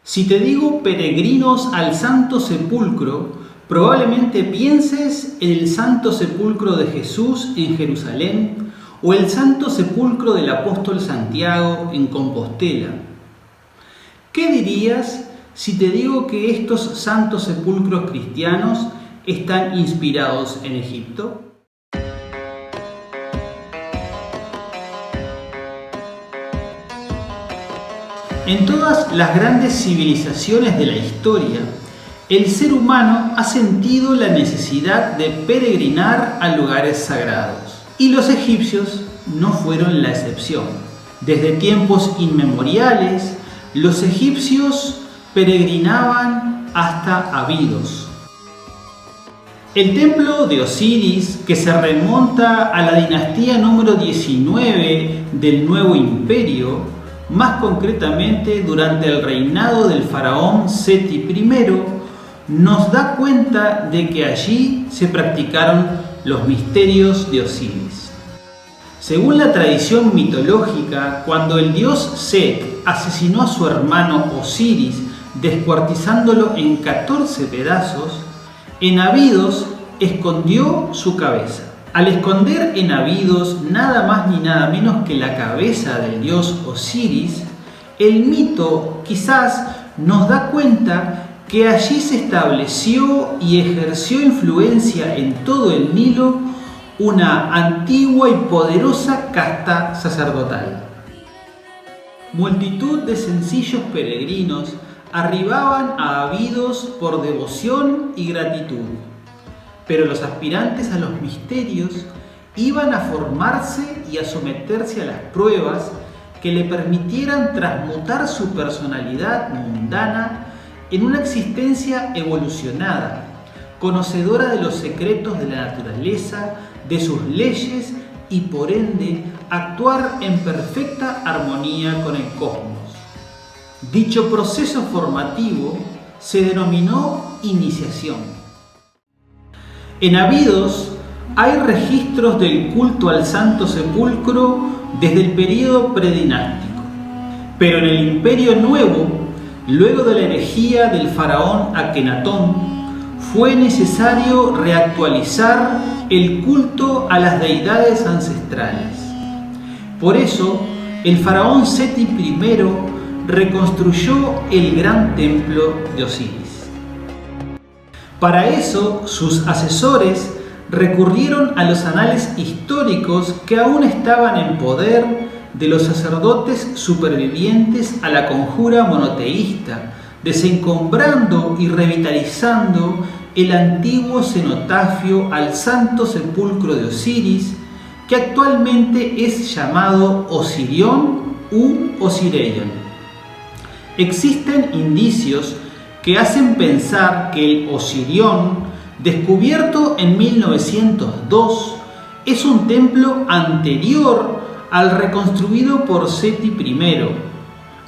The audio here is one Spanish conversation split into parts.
Si te digo peregrinos al Santo Sepulcro, probablemente pienses en el Santo Sepulcro de Jesús en Jerusalén o el Santo Sepulcro del apóstol Santiago en Compostela. ¿Qué dirías si te digo que estos santos sepulcros cristianos están inspirados en Egipto? En todas las grandes civilizaciones de la historia, el ser humano ha sentido la necesidad de peregrinar a lugares sagrados. Y los egipcios no fueron la excepción. Desde tiempos inmemoriales, los egipcios peregrinaban hasta Abidos. El templo de Osiris, que se remonta a la dinastía número 19 del Nuevo Imperio, más concretamente durante el reinado del faraón Seti I, nos da cuenta de que allí se practicaron los misterios de Osiris. Según la tradición mitológica, cuando el dios Set asesinó a su hermano Osiris, descuartizándolo en 14 pedazos, en Abidos escondió su cabeza. Al esconder en Abidos nada más ni nada menos que la cabeza del dios Osiris, el mito quizás nos da cuenta que allí se estableció y ejerció influencia en todo el Nilo una antigua y poderosa casta sacerdotal. Multitud de sencillos peregrinos arribaban a Abidos por devoción y gratitud. Pero los aspirantes a los misterios iban a formarse y a someterse a las pruebas que le permitieran transmutar su personalidad mundana en una existencia evolucionada, conocedora de los secretos de la naturaleza, de sus leyes y por ende actuar en perfecta armonía con el cosmos. Dicho proceso formativo se denominó iniciación. En Abidos hay registros del culto al Santo Sepulcro desde el período predinástico, pero en el Imperio Nuevo, luego de la herejía del faraón Akenatón, fue necesario reactualizar el culto a las deidades ancestrales. Por eso, el faraón Seti I reconstruyó el gran templo de Osiris. Para eso, sus asesores recurrieron a los anales históricos que aún estaban en poder de los sacerdotes supervivientes a la conjura monoteísta, desencombrando y revitalizando el antiguo cenotafio al Santo Sepulcro de Osiris, que actualmente es llamado Osirión u Osireyón. Existen indicios que hacen pensar que el Osirión, descubierto en 1902, es un templo anterior al reconstruido por Seti I,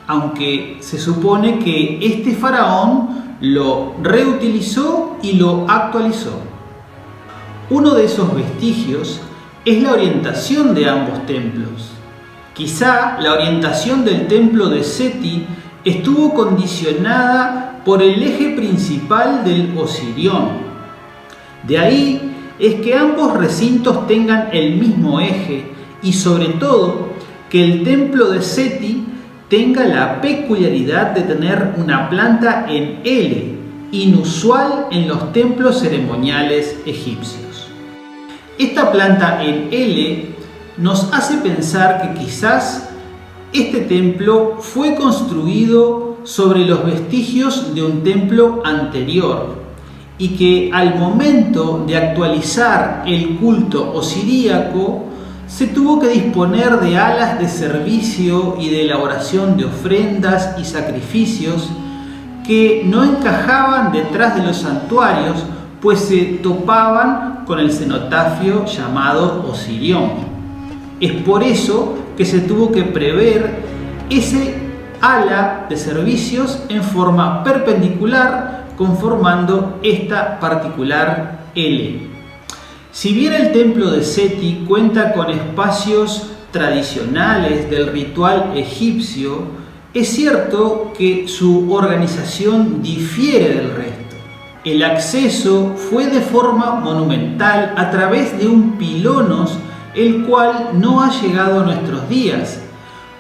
aunque se supone que este faraón lo reutilizó y lo actualizó. Uno de esos vestigios es la orientación de ambos templos. Quizá la orientación del templo de Seti estuvo condicionada por el eje principal del Osirión. De ahí es que ambos recintos tengan el mismo eje y sobre todo que el templo de Seti tenga la peculiaridad de tener una planta en L, inusual en los templos ceremoniales egipcios. Esta planta en L nos hace pensar que quizás este templo fue construido sobre los vestigios de un templo anterior y que al momento de actualizar el culto osiríaco se tuvo que disponer de alas de servicio y de elaboración de ofrendas y sacrificios que no encajaban detrás de los santuarios, pues se topaban con el cenotafio llamado Osirión. Es por eso que se tuvo que prever ese ala de servicios en forma perpendicular, conformando esta particular L. Si bien el templo de Seti cuenta con espacios tradicionales del ritual egipcio, Es cierto que su organización difiere del resto. El acceso fue de forma monumental a través de un pilonos, el cual no ha llegado a nuestros días,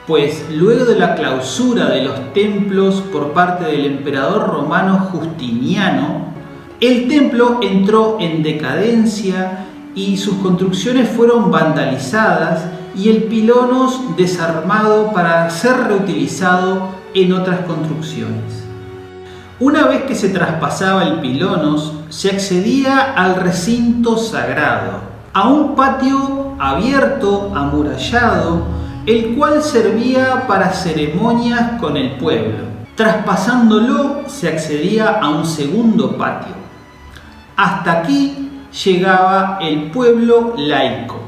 pues luego de la clausura de los templos por parte del emperador romano Justiniano, el templo entró en decadencia y sus construcciones fueron vandalizadas y el pilonos desarmado para ser reutilizado en otras construcciones. Una vez que se traspasaba el pilonos, se accedía al recinto sagrado, a un patio abierto, amurallado, el cual servía para ceremonias con el pueblo. Traspasándolo, se accedía a un segundo patio. Hasta aquí llegaba el pueblo laico.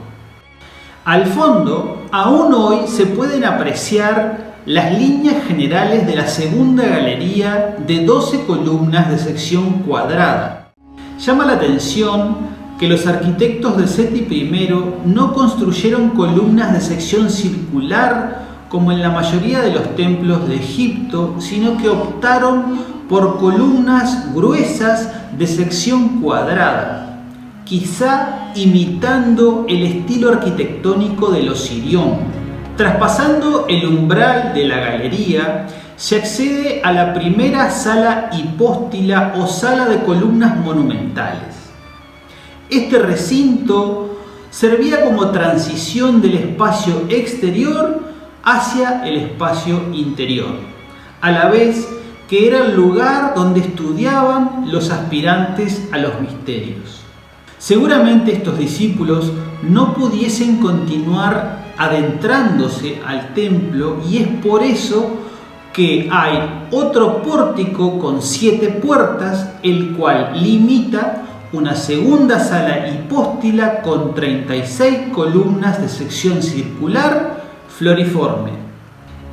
Al fondo, aún hoy se pueden apreciar las líneas generales de la segunda galería de 12 columnas de sección cuadrada. Llama la atención que los arquitectos de Seti I no construyeron columnas de sección circular como en la mayoría de los templos de Egipto, sino que optaron por columnas gruesas de sección cuadrada, quizá imitando el estilo arquitectónico del Osirión. Traspasando el umbral de la galería, se accede a la primera sala hipóstila o sala de columnas monumentales. Este recinto servía como transición del espacio exterior hacia el espacio interior, a la vez que era el lugar donde estudiaban los aspirantes a los misterios. Seguramente estos discípulos no pudiesen continuar adentrándose al templo y es por eso que hay otro pórtico con 7 puertas, el cual limita una segunda sala hipóstila con 36 columnas de sección circular floriforme.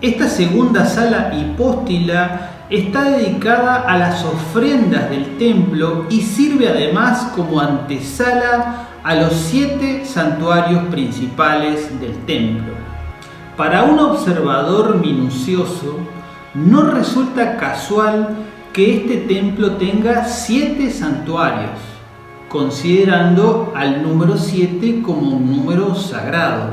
Esta segunda sala hipóstila está dedicada a las ofrendas del templo y sirve además como antesala a los 7 santuarios principales del templo. Para un observador minucioso, no resulta casual que este templo tenga 7 santuarios, considerando al número 7 como un número sagrado.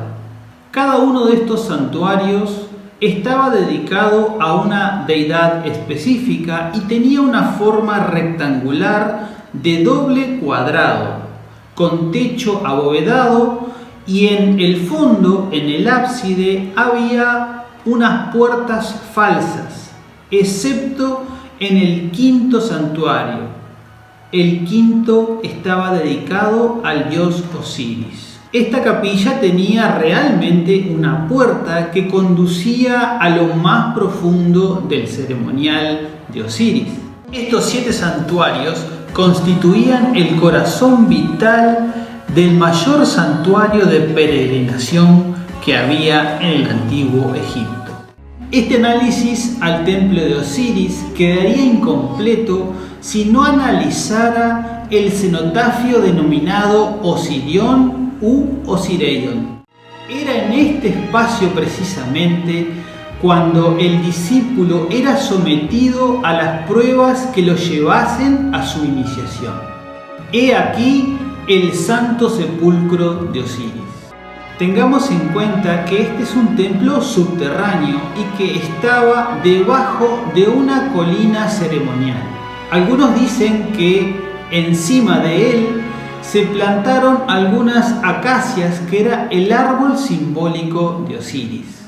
Cada uno de estos santuarios estaba dedicado a una deidad específica y tenía una forma rectangular de doble cuadrado, con techo abovedado, y en el fondo, en el ábside, había unas puertas falsas, excepto en el quinto santuario. El quinto estaba dedicado al dios Osiris. Esta capilla tenía realmente una puerta que conducía a lo más profundo del ceremonial de Osiris. Estos 7 santuarios constituían el corazón vital del mayor santuario de peregrinación que había en el antiguo Egipto. Este análisis al templo de Osiris quedaría incompleto si no analizara el cenotafio denominado Osirión u Osireion. Era en este espacio precisamente cuando el discípulo era sometido a las pruebas que lo llevasen a su iniciación. He aquí el santo sepulcro de Osiris. Tengamos en cuenta que este es un templo subterráneo y que estaba debajo de una colina ceremonial. Algunos dicen que encima de él se plantaron algunas acacias, que era el árbol simbólico de Osiris.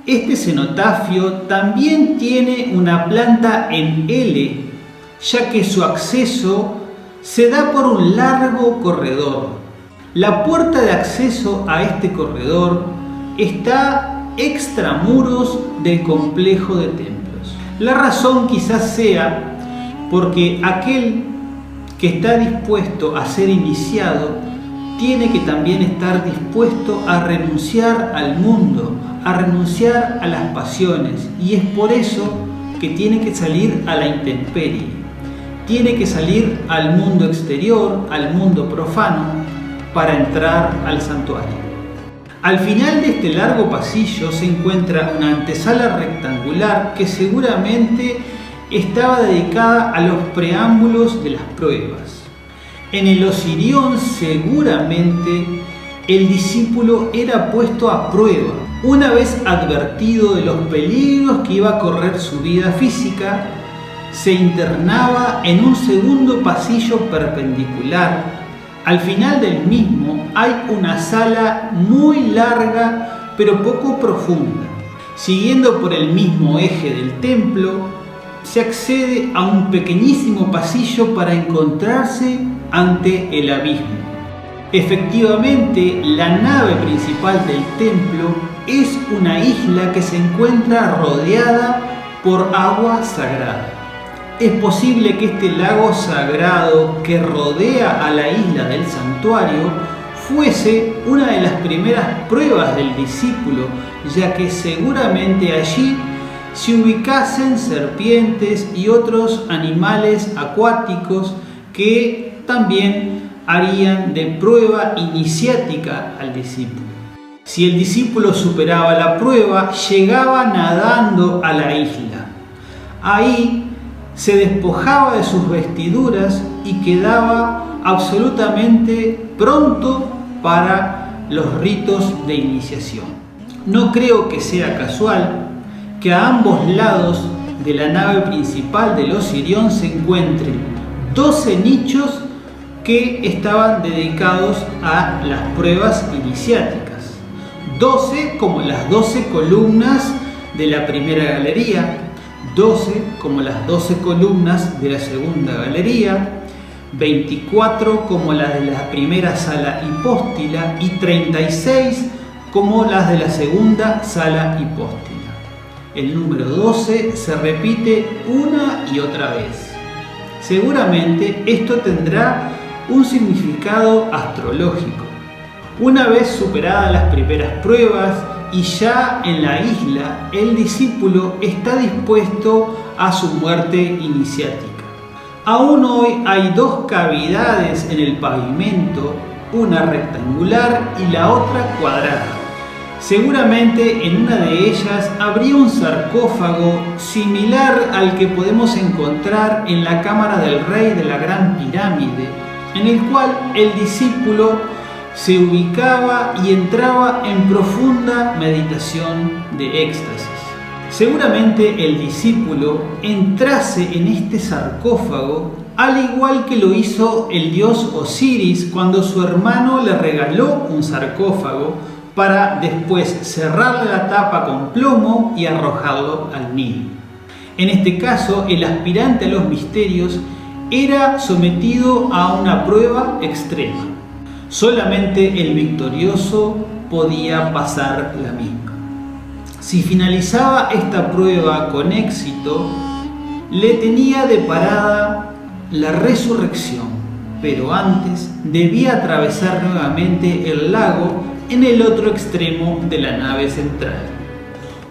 Este cenotafio también tiene una planta en L, ya que su acceso se da por un largo corredor. La puerta de acceso a este corredor está extramuros del complejo de templos. La razón quizás sea porque aquel que está dispuesto a ser iniciado tiene que también estar dispuesto a renunciar al mundo, a renunciar a las pasiones, y es por eso que tiene que salir a la intemperie, tiene que salir al mundo exterior, al mundo profano, para entrar al santuario. Al final de este largo pasillo se encuentra una antesala rectangular que seguramente estaba dedicada a los preámbulos de las pruebas. En el Osirión seguramente el discípulo era puesto a prueba. Una vez advertido de los peligros que iba a correr su vida física, se internaba en un segundo pasillo perpendicular. Al final del mismo hay una sala muy larga pero poco profunda. Siguiendo por el mismo eje del templo, se accede a un pequeñísimo pasillo para encontrarse ante el abismo. Efectivamente, la nave principal del templo es una isla que se encuentra rodeada por agua sagrada. Es posible que este lago sagrado que rodea a la isla del santuario fuese una de las primeras pruebas del discípulo, ya que seguramente allí se ubicasen serpientes y otros animales acuáticos que también harían de prueba iniciática al discípulo. Si el discípulo superaba la prueba, llegaba nadando a la isla. Ahí se despojaba de sus vestiduras y quedaba absolutamente pronto para los ritos de iniciación. No creo que sea casual que a ambos lados de la nave principal del Osirión se encuentren 12 nichos que estaban dedicados a las pruebas iniciáticas. 12 como las 12 columnas de la primera galería, 12 como las 12 columnas de la segunda galería, 24 como las de la primera sala hipóstila y 36 como las de la segunda sala hipóstila. El número 12 se repite una y otra vez. Seguramente esto tendrá un significado astrológico. Una vez superadas las primeras pruebas y ya en la isla, el discípulo está dispuesto a su muerte iniciática. Aún hoy hay dos cavidades en el pavimento, una rectangular y la otra cuadrada. Seguramente en una de ellas habría un sarcófago similar al que podemos encontrar en la cámara del rey de la Gran Pirámide, en el cual el discípulo se ubicaba y entraba en profunda meditación de éxtasis. Seguramente el discípulo entrase en este sarcófago al igual que lo hizo el dios Osiris cuando su hermano le regaló un sarcófago para después cerrarle la tapa con plomo y arrojarlo al Nilo. En este caso, el aspirante a los misterios era sometido a una prueba extrema. Solamente el victorioso podía pasar la misma. Si finalizaba esta prueba con éxito, le tenía deparada la resurrección, pero antes debía atravesar nuevamente el lago en el otro extremo de la nave central.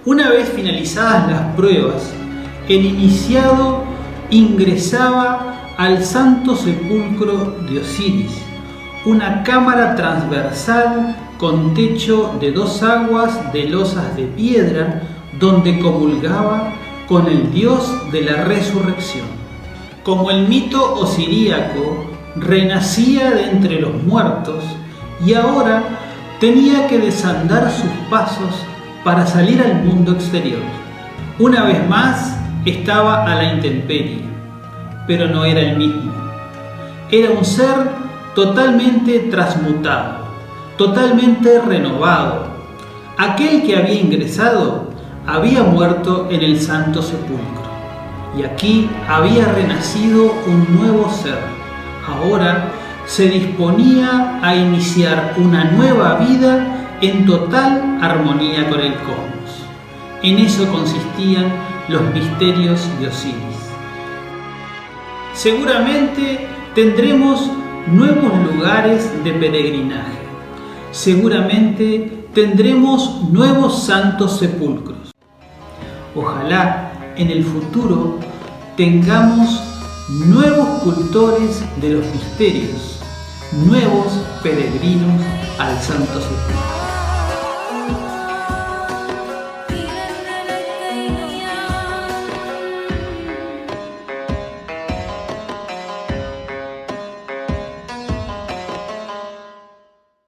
Una vez finalizadas las pruebas, el iniciado ingresaba al Santo Sepulcro de Osiris, una cámara transversal con techo de 2 aguas de losas de piedra, donde comulgaba con el dios de la resurrección. Como el mito osiríaco renacía de entre los muertos y ahora tenía que desandar sus pasos para salir al mundo exterior. Una vez más estaba a la intemperie, pero no era el mismo. Era un ser totalmente transmutado, totalmente renovado. Aquel que había ingresado había muerto en el Santo Sepulcro y aquí había renacido un nuevo ser. Ahora se disponía a iniciar una nueva vida en total armonía con el cosmos. En eso consistían los misterios de Osiris. Seguramente tendremos nuevos lugares de peregrinaje. Seguramente tendremos nuevos santos sepulcros. Ojalá en el futuro tengamos nuevos cultores de los misterios, nuevos peregrinos al Santo Sepulcro.